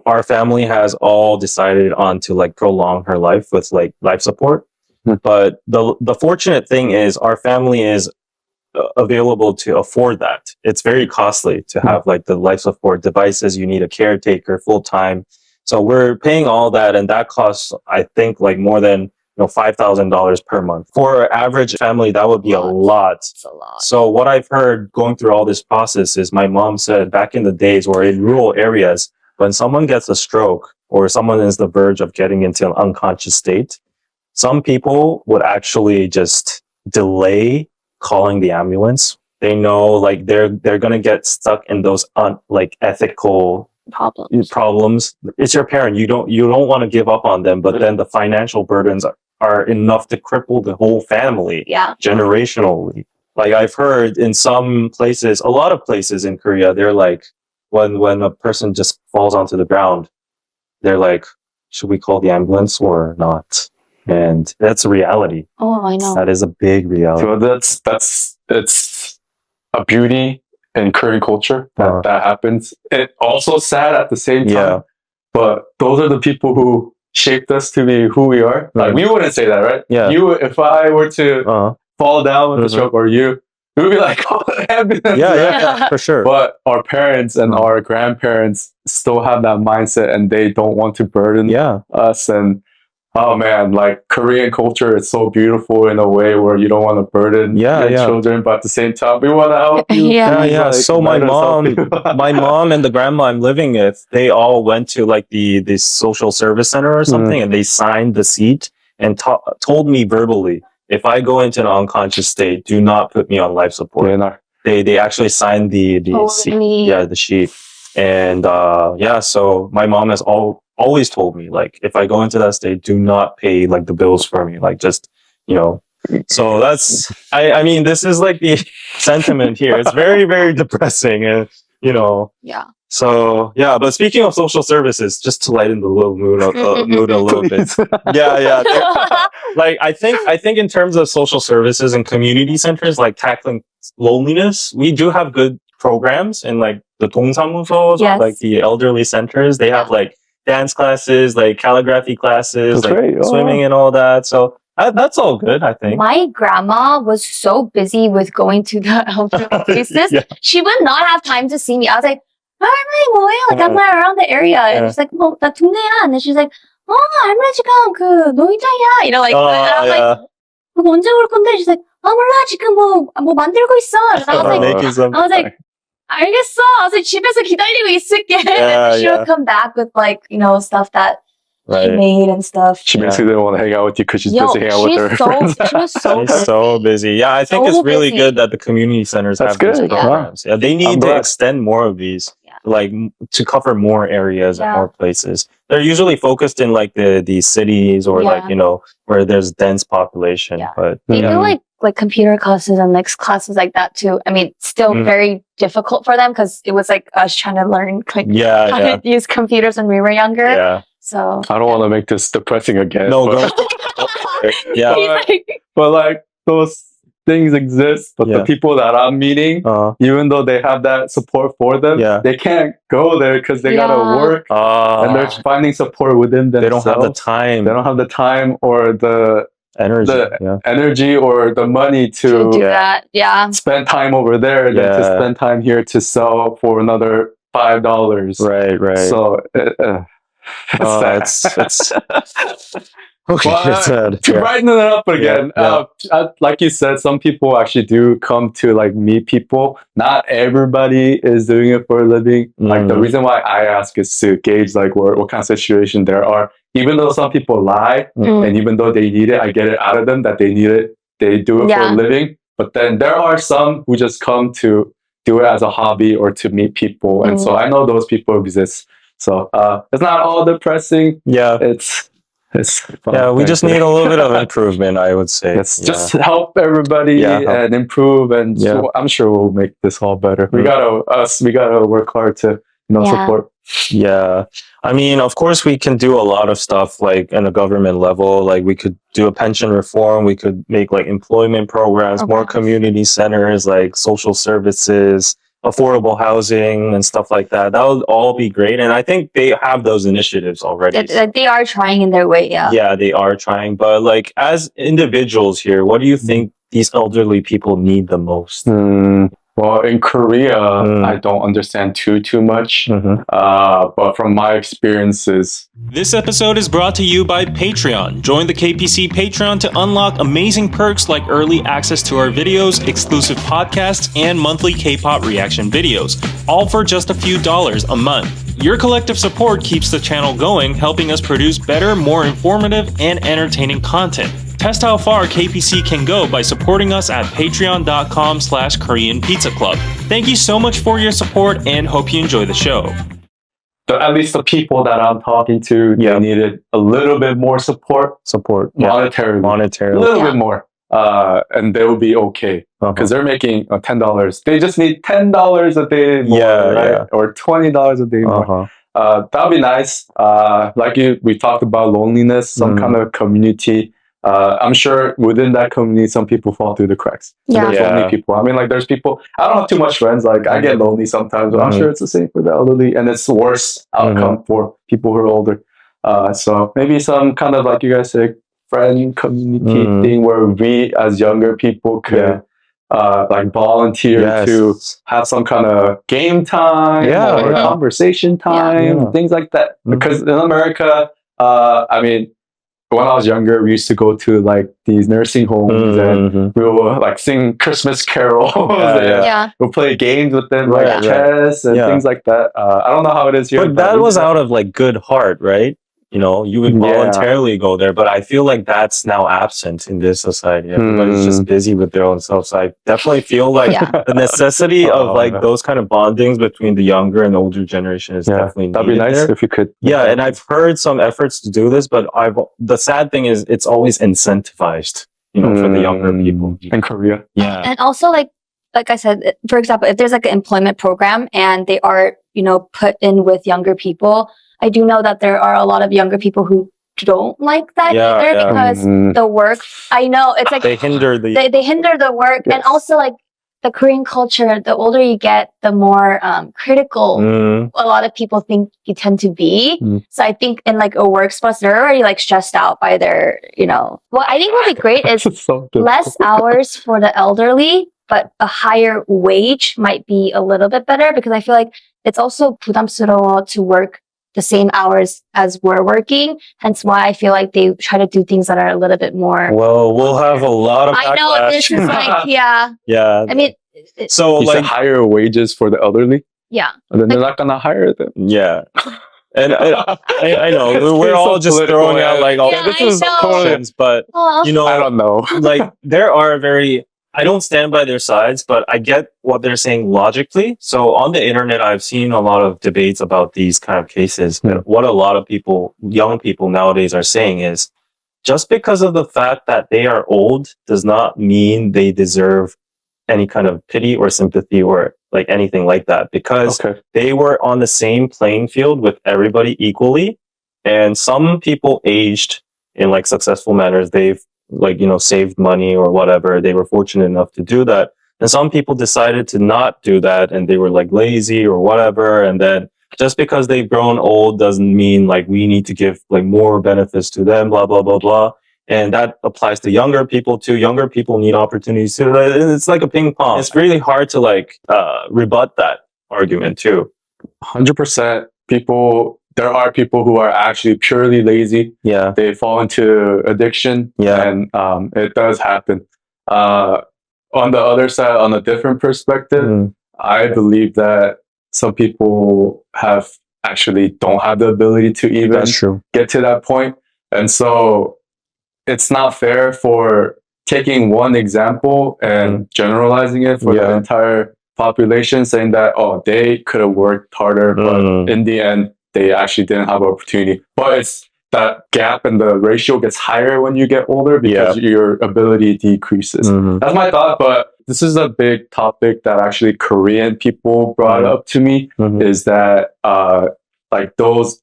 Speaker 1: our family has all decided on to like prolong her life with like life support. But the fortunate thing is our family is available to afford that. It's very costly to have like the life support devices. You need a caretaker full time. So we're paying all that, and that costs, I think, like more than $5,000 per month. For an average family, that would be a lot.
Speaker 2: It's a lot.
Speaker 1: So what I've heard going through all this process is my mom said back in the days or in rural areas, when someone gets a stroke or someone is the verge of getting into an unconscious state, some people would actually just delay calling the ambulance. They know like they're gonna get stuck in those like ethical problems. It's your parent. You don't want to give up on them, but then the financial burdens are enough to cripple the whole family generationally. Like I've heard in some places, a lot of places in Korea, they're like when a person just falls onto the ground, they're like, should we call the ambulance or not? And that's a reality.
Speaker 2: Oh, I know.
Speaker 1: That is a big reality.
Speaker 3: So it's a beauty in Korean culture that happens. It's also sad at the same time. But those are the people who shaped us to be who we are. Like we wouldn't say that, right?
Speaker 1: Yeah.
Speaker 3: If I were to fall down with a stroke, or we would be like, call the ambulance.
Speaker 1: Yeah, for sure.
Speaker 3: But our parents and our grandparents still have that mindset, and they don't want to burden us. And oh man, like Korean culture is so beautiful in a way where you don't want to burden your children, but at the same time, we want to help you.
Speaker 1: Like, so my mom and the grandma I'm living with, they all went to like the social service center or something, and they signed the seat and told me verbally, if I go into an unconscious state, do not put me on life support. They actually signed the seat, the sheet, and so my mom has always told me, like, if I go into that state, do not pay like the bills for me, like just so that's I mean this is like the sentiment here. It's very, very depressing, and so but speaking of social services, just to lighten the little mood a little bit, like I think in terms of social services and community centers, like tackling loneliness, we do have good programs in like the 동사무소s, or like the elderly centers. They have like dance classes, like calligraphy classes, like swimming and all that. So that's all good, I think.
Speaker 2: My grandma was so busy with going to the elderly places, she would not have time to see me. I was like, 할머니 뭐해요? Like I'm like around the area. And she's like, 뭐, 나 동네야. And then she's like, 할머니 지금 그 놀이터야. Like, and I'm like, 그거 언제 올 건데? She's like, 몰라, 지금 뭐 만들고 있어. And I was like, 알겠어. I was like, 집에서 기다리고 있을게. And she would come back with like, stuff that she made and stuff.
Speaker 3: She basically didn't want to hang out with you because she's busy hanging out with her friends.
Speaker 2: She was
Speaker 1: so busy. Yeah, I think it's really good that the community centers have these programs. Yeah, they need to extend more of these, like to cover more areas and more places. They're usually focused in like the cities or like, where there's dense population. But
Speaker 2: they do like computer classes and like classes like that too. I mean, still very difficult for them because it was like us trying to learn like how to use computers when we were younger.
Speaker 1: Yeah.
Speaker 2: So
Speaker 3: I don't want to make this depressing again.
Speaker 1: No, go.
Speaker 3: But like those things exist, but the people that I'm meeting, even though they have that support for them, they can't go there because they gotta work, and they're finding support within themselves.
Speaker 1: They don't have the time.
Speaker 3: They don't have the time or the energy or the money to
Speaker 2: do that.
Speaker 3: Spend time over there than to spend time here to sell for another $5.
Speaker 1: Right.
Speaker 3: So it's
Speaker 1: Okay,
Speaker 3: Well,
Speaker 1: sad.
Speaker 3: to brighten it up again,
Speaker 1: Yeah.
Speaker 3: like you said, some people actually do come to like meet people. Not everybody is doing it for a living. Like the reason why I ask is to gauge like what kind of situation there are. Even though some people lie, and even though they need it, I get it out of them that they need it. They do it for a living. But then there are some who just come to do it as a hobby or to meet people, and so I know those people exist. So it's not all depressing.
Speaker 1: Yeah.
Speaker 3: It's fun.
Speaker 1: Yeah, we just need a little bit of improvement, I would say.
Speaker 3: Yes, just help everybody and improve, and so I'm sure we'll make this all better. We gotta work hard to support.
Speaker 1: Yeah, I mean, of course, we can do a lot of stuff like in a government level. Like we could do a pension reform. We could make like employment programs, more community centers, like social services, affordable housing and stuff like that. That would all be great. And I think they have those initiatives already.
Speaker 2: They are trying in their way, yeah.
Speaker 1: Yeah, they are trying. But like as individuals here, what do you think these elderly people need the most?
Speaker 3: Well, in Korea, I don't understand too much. But from my experiences.
Speaker 5: This episode is brought to you by Patreon. Join the KPC Patreon to unlock amazing perks like early access to our videos, exclusive podcasts, and monthly K-pop reaction videos, all for just a few dollars a month. Your collective support keeps the channel going, helping us produce better, more informative, and entertaining content. Test how far KPC can go by supporting us at patreon.com/KoreanPizzaclub. Thank you so much for your support and hope you enjoy the show.
Speaker 3: At least the people that I'm talking to, they needed a little bit more support. Monetarily. A little bit more. And they will be okay. Because they're making $10. They just need $10 a day more, right? Or $20 a day more. That'll be nice. Like we talked about loneliness, some kind of community. I'm sure within that community, some people fall through the cracks. There's lonely people. I mean, like, there's people, I don't have too much friends. Like, I get lonely sometimes, but I'm sure it's the same for the elderly. And it's worse outcome for people who are older. So maybe some kind of, like you guys say, friend community thing where we as younger people could like volunteer to have some kind of game time or conversation time, things like that. Because in America, I mean, when I was younger, we used to go to like these nursing homes and we will like sing Christmas carols and we'll play games with them, like chess and things like that. I don't know how it is here.
Speaker 1: But that was out of like good heart, right? You know, you would voluntarily go there, but I feel like that's now absent in this society. Everybody's just busy with their own self. So I definitely feel like the necessity of like those kind of bondings between the younger and older generation is definitely needed.
Speaker 3: That'd be nice if you could.
Speaker 1: Yeah, and I've heard some efforts to do this, but the sad thing is it's always incentivized, you know, for the younger people
Speaker 3: in Korea.
Speaker 1: Yeah,
Speaker 2: and also like I said, for example, if there's like an employment program and they are, you know, put in with younger people. I do know that there are a lot of younger people who don't like that either because the work, I know it's like
Speaker 1: they hinder the
Speaker 2: work and also like the Korean culture, the older you get, the more critical a lot of people think you tend to be. So I think in like a work spot, they're already like stressed out by their, you know, what I think would be great is less hours for the elderly, but a higher wage might be a little bit better because I feel like it's also 부담스러워 to work the same hours as we're working. Hence why I feel like they try to do things that are a little bit more.
Speaker 1: Well, we'll have a lot of backlash.
Speaker 2: I know this is like,
Speaker 1: yeah.
Speaker 2: I mean,
Speaker 1: so
Speaker 3: you
Speaker 1: like
Speaker 3: higher wages for the elderly.
Speaker 2: Yeah.
Speaker 3: And then they're not gonna hire them.
Speaker 1: Yeah. And I know we're all just throwing out like all this is options, but you know,
Speaker 3: I don't know.
Speaker 1: Like there are I don't stand by their sides, but I get what they're saying logically. So on the internet, I've seen a lot of debates about these kind of cases. But what a lot of people, young people nowadays are saying is just because of the fact that they are old does not mean they deserve any kind of pity or sympathy or like anything like that, because they were on the same playing field with everybody equally. And some people aged in like successful manners. They've like, you know, saved money or whatever. They were fortunate enough to do that. And some people decided to not do that and they were like lazy or whatever. And then just because they've grown old doesn't mean like we need to give like more benefits to them, blah, blah, blah, blah. And that applies to younger people too. Younger people need opportunities too. It's like a ping pong. It's really hard to like rebut that argument too.
Speaker 3: 100%. People there are people who are actually purely lazy.
Speaker 1: Yeah.
Speaker 3: They fall into addiction.
Speaker 1: Yeah.
Speaker 3: And it does happen. On the other side, on a different perspective, I believe that some people don't have the ability to even
Speaker 1: That's true.
Speaker 3: get to that point. And so it's not fair for taking one example and generalizing it for the entire population, saying that, oh, they could have worked harder, but in the end, they actually didn't have opportunity. But it's that gap and the ratio gets higher when you get older because your ability decreases. That's my thought, but this is a big topic that actually Korean people brought up to me, is that like those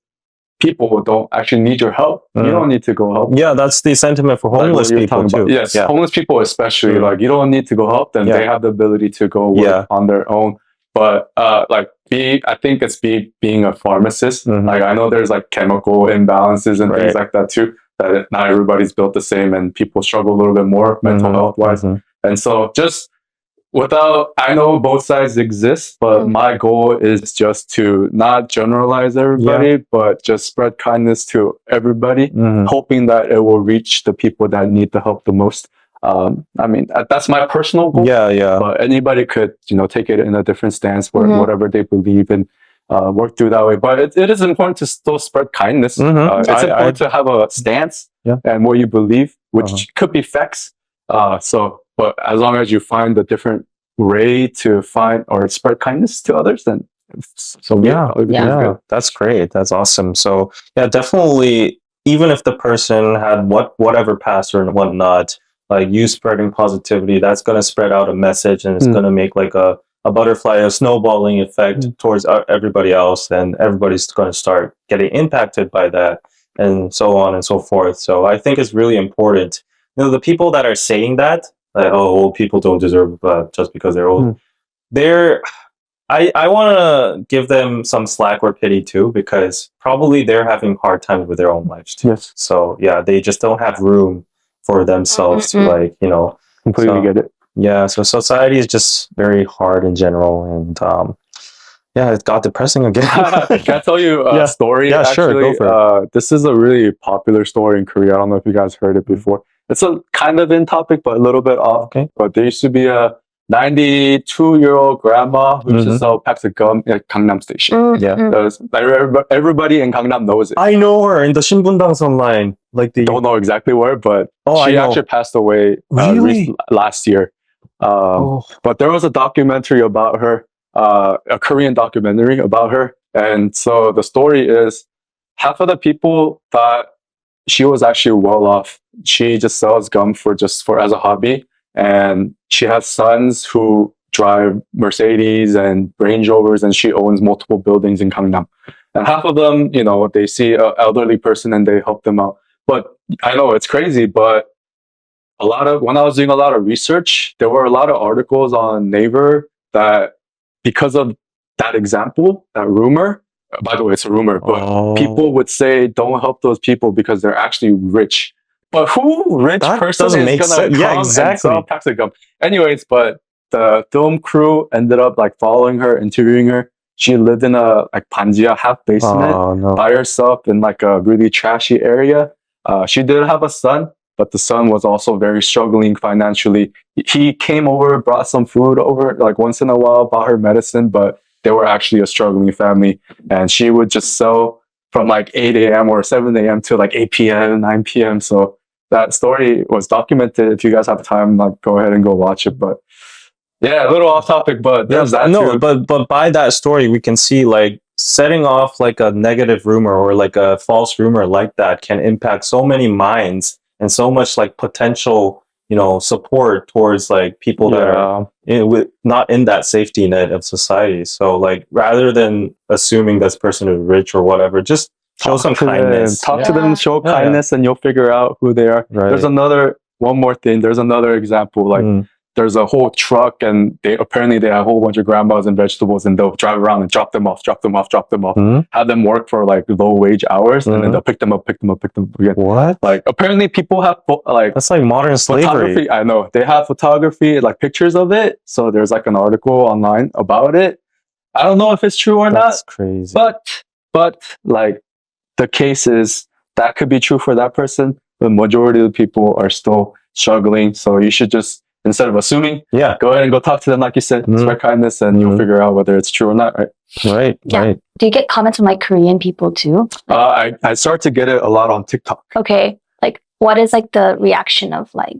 Speaker 3: people don't actually need your help. You don't need to go help.
Speaker 1: Yeah, that's the sentiment for homeless people too.
Speaker 3: Yes, homeless people especially, like you don't need to go help them. They have the ability to go work on their own. But I think it's being a pharmacist. Like I know there's like chemical imbalances and things like that too, that not everybody's built the same and people struggle a little bit more mental health wise. And so just I know both sides exist, but my goal is just to not generalize everybody, but just spread kindness to everybody, hoping that it will reach the people that need the help the most. I mean, that's my personal goal. But anybody could, take it in a different stance where whatever they believe in, work through that way. But it is important to still spread kindness. It's important to have a stance and what you believe, which could be facts. But as long as you find a different way to find or spread kindness to others, then
Speaker 1: that's great. That's awesome. So definitely, even if the person had whatever past or whatnot, like you spreading positivity, that's going to spread out a message, and it's going to make like a butterfly, a snowballing effect towards everybody else, and everybody's going to start getting impacted by that, and so on and so forth. So I think it's really important. The people that are saying that, like, oh, old people don't deserve just because they're old. I want to give them some slack or pity too, because probably they're having hard times with their own lives too. Yes. So they just don't have room for themselves to
Speaker 3: completely get it.
Speaker 1: Yeah. So society is just very hard in general, and it got depressing again.
Speaker 3: Can I tell you a story?
Speaker 1: Yeah,
Speaker 3: actually?
Speaker 1: sure. Go for it.
Speaker 3: This is a really popular story in Korea. I don't know if you guys heard it before. It's a kind of in topic, but a little bit off. Okay. But there used to be a 92-year-old grandma who used to sell packs of gum at Gangnam Station. Everybody in Gangnam knows it.
Speaker 1: I know her in the Shinbundangsan line.
Speaker 3: Don't know exactly where, but she actually passed away last year. But there was a documentary about her, a Korean documentary about her. And so the story is, half of the people thought she was actually well off. She just sells gum for as a hobby. And she has sons who drive Mercedes and Range Rovers, and she owns multiple buildings in Gangnam. And half of them, they see an elderly person and they help them out. But I know it's crazy, but when I was doing a lot of research, there were a lot of articles on Naver that because of that example, that rumor, by the way, it's a rumor, but people would say, don't help those people because they're actually rich. But who rich person is going to come and sell packs of gum? Anyways, but the film crew ended up following her, interviewing her. She lived in a 반지하 half basement by herself in a really trashy area. She did have a son, but the son was also very struggling financially. He came over, brought some food over once in a while, bought her medicine, but they were actually a struggling family. And she would just sell from 8 a.m. or 7 a.m. to 8 p.m., 9 p.m. So that story was documented. If you guys have time, go ahead and go watch it. But yeah, a little off topic, but there's that too.
Speaker 1: But by that story, we can see setting off a negative rumor or a false rumor like that can impact so many minds and so much potential, support towards people that are not in that safety net of society. So rather than assuming this person is rich or whatever, just show some kindness.
Speaker 3: Talk to them, show kindness, and you'll figure out who they are. Right. There's one more thing. There's another example. There's a whole truck, and they have a whole bunch of grandmas and vegetables, and they'll drive around and drop them off, have them work for low wage hours, and then they'll pick them up again.
Speaker 1: What?
Speaker 3: Apparently people have
Speaker 1: that's modern slavery.
Speaker 3: I know. They have photography, pictures of it. So there's an article online about it. I don't know if it's true or not.
Speaker 1: That's crazy.
Speaker 3: But But like the case is that could be true for that person, the majority of the people are still struggling. So you should just, instead of assuming,
Speaker 1: Yeah.
Speaker 3: go ahead and go talk to them, like you said, spread kindness, and you'll figure out whether it's true or not, right?
Speaker 1: Right.
Speaker 2: Yeah.
Speaker 1: Right.
Speaker 2: Do you get comments from like Korean people too?
Speaker 3: I start to get it a lot on TikTok.
Speaker 2: Okay. Like, what is like the reaction of like?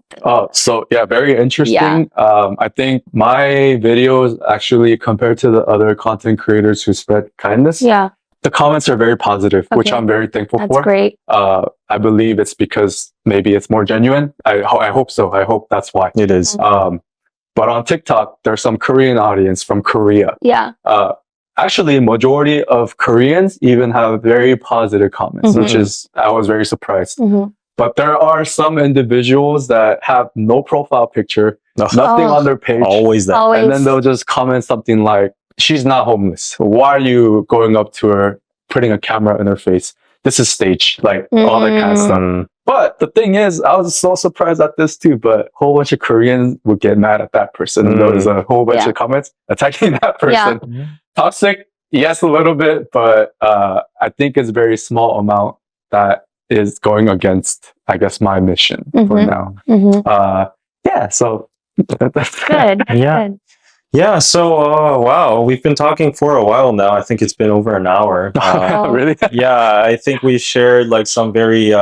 Speaker 3: So yeah, very interesting. I think my videos actually, compared to the other content creators who spread kindness,
Speaker 2: Yeah.
Speaker 3: the comments are very positive, which
Speaker 2: Okay.
Speaker 3: I'm very thankful
Speaker 2: That's
Speaker 3: for.
Speaker 2: great.
Speaker 3: I believe it's because maybe it's more genuine. I hope so. I hope that's why.
Speaker 1: It is.
Speaker 3: But on TikTok, there's some Korean audience from Korea.
Speaker 2: Yeah.
Speaker 3: Actually, majority of Koreans even have very positive comments, which is, I was very surprised. But there are some individuals that have no profile picture, nothing on their page.
Speaker 1: Always that.
Speaker 2: Always.
Speaker 3: And then they'll just comment something like, she's not homeless. Why are you going up to her, putting a camera in her face? This is staged, like all that kind of stuff. But the thing is, I was so surprised at this too, but a whole bunch of Koreans would get mad at that person. And there was a whole bunch of comments attacking that person. Toxic, yes, a little bit, but I think it's a very small amount that is going against, I guess, my mission for now. Yeah, so that's
Speaker 2: Good.
Speaker 1: Yeah.
Speaker 2: Good.
Speaker 1: Yeah. So, wow, we've been talking for a while now. I think it's been over an hour.
Speaker 3: Really?
Speaker 1: Yeah, I think we shared like some very,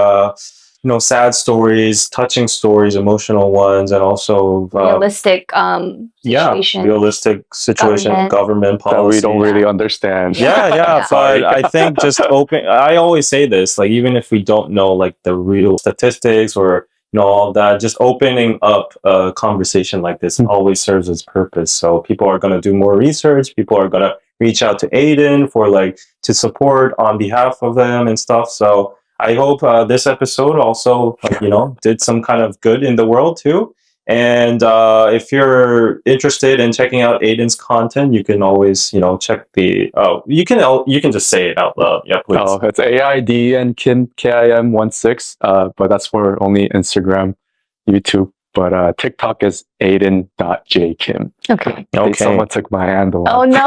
Speaker 1: sad stories, touching stories, emotional ones, and also
Speaker 2: Realistic situation.
Speaker 1: realistic situation, government
Speaker 3: that
Speaker 1: policy.
Speaker 3: we don't really understand.
Speaker 1: Yeah. But I think just I always say this, like, even if we don't know like the real statistics or all that, just opening up a conversation like this always serves its purpose. So people are going to do more research. People are going to reach out to Aiden for like to support on behalf of them and stuff. So I hope this episode also, did some kind of good in the world too. And if you're interested in checking out Aiden's content, you can always, check the. You can just say it out loud. Yeah, please.
Speaker 3: Oh, it's Aiden Kim 16, but that's for only Instagram, YouTube. But TikTok is Aiden.jkim.
Speaker 2: Okay.
Speaker 3: Okay. Someone took my handle.
Speaker 2: Oh no.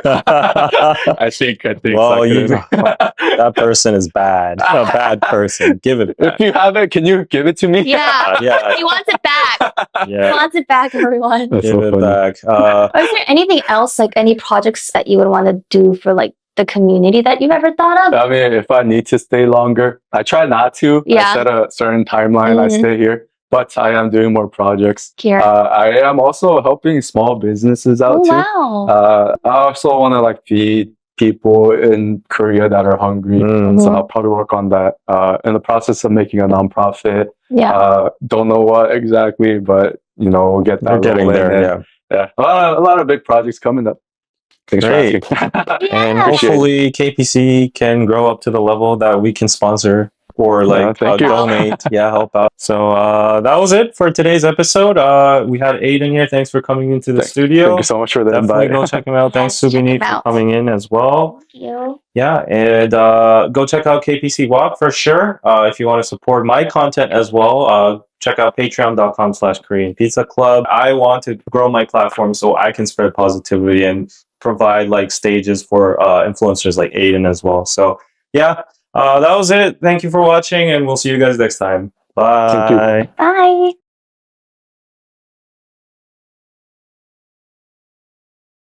Speaker 3: I think.
Speaker 1: Well, that person is bad. A bad person. Give it back.
Speaker 3: If you have it, can you give it to me?
Speaker 2: Yeah.
Speaker 1: Yeah.
Speaker 2: He wants it back.
Speaker 1: Yeah.
Speaker 2: He wants it back, everyone.
Speaker 3: That's
Speaker 1: Give
Speaker 3: so
Speaker 1: it
Speaker 3: funny.
Speaker 1: back.
Speaker 2: Is there anything else, like any projects that you would want to do for like the community that you've ever thought of?
Speaker 3: I mean, if I need to stay longer, I try not to.
Speaker 2: Yeah.
Speaker 3: I set a certain timeline. I stay here. But I am doing more projects.
Speaker 2: Here.
Speaker 3: I am also helping small businesses out too.
Speaker 2: Wow.
Speaker 3: I also want to like feed people in Korea that are hungry. So I'll probably work on that. In the process of making a nonprofit.
Speaker 2: Yeah.
Speaker 3: Don't know what exactly, but we'll get that.
Speaker 1: We're getting there.
Speaker 3: Yeah. A lot of big projects coming up. Thanks
Speaker 1: Great.
Speaker 3: for asking.
Speaker 1: And hopefully KPC can grow up to the level that we can sponsor or like
Speaker 3: thank you.
Speaker 1: donate. Help out. So that was it for today's episode. We had Aiden here. Thanks for coming into the studio.
Speaker 3: Thank you so much for the
Speaker 1: Definitely
Speaker 3: invite.
Speaker 1: go check him out. Thanks,
Speaker 2: Yes, check
Speaker 1: Soobin,
Speaker 2: him
Speaker 1: for
Speaker 2: out.
Speaker 1: coming in as well.
Speaker 2: Thank you.
Speaker 1: Yeah, and go check out KPC Walk for sure. If you want to support my content as well, check out patreon.com/koreanpizzaclub. I want to grow my platform so I can spread positivity and provide like stages for influencers like Aiden as well. So yeah, that was it. Thank you for watching, and we'll see you guys next time. Bye.
Speaker 3: Thank you.
Speaker 2: Bye.